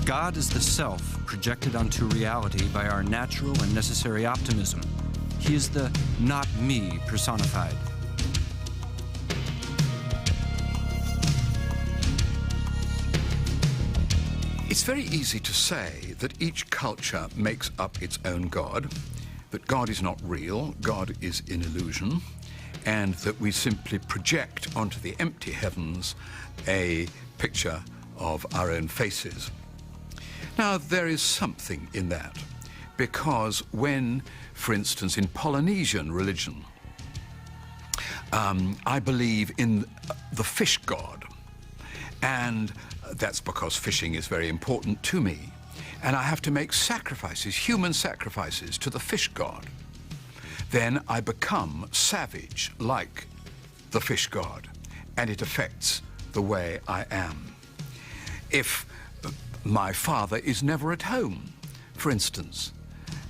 God is the self projected onto reality by our natural and necessary optimism. He is the not me personified. It's very easy to say that each culture makes up its own God, that God is not real, God is an illusion, and that we simply project onto the empty heavens a picture of our own faces. Now, there is something in that, because when, for instance, in Polynesian religion, I believe in the fish god, and that's because fishing is very important to me, and I have to make sacrifices, human sacrifices, to the fish god. Then I become savage like the fish god, and it affects the way I am. If my father is never at home, for instance,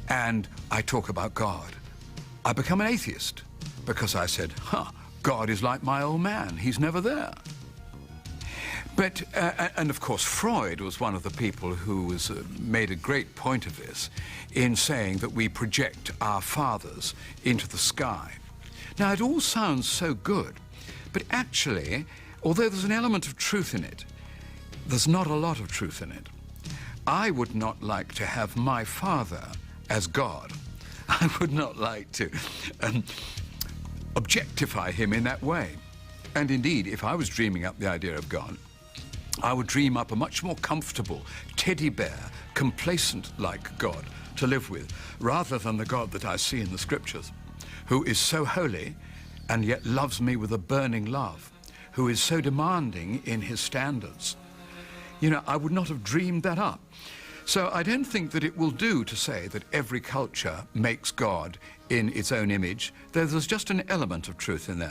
and I talk about God, I become an atheist because I said, God is like my old man, he's never there. But, and of course, Freud was one of the people who made a great point of this in saying that we project our fathers into the sky. Now, it all sounds so good, but actually, although there's an element of truth in it, there's not a lot of truth in it. I would not like to have my father as God. I would not like to objectify him in that way. And indeed, if I was dreaming up the idea of God, I would dream up a much more comfortable, teddy bear, complacent-like God to live with, rather than the God that I see in the scriptures, who is so holy and yet loves me with a burning love, who is so demanding in his standards. You know, I would not have dreamed that up. So I don't think that it will do to say that every culture makes God in its own image. There's just an element of truth in that.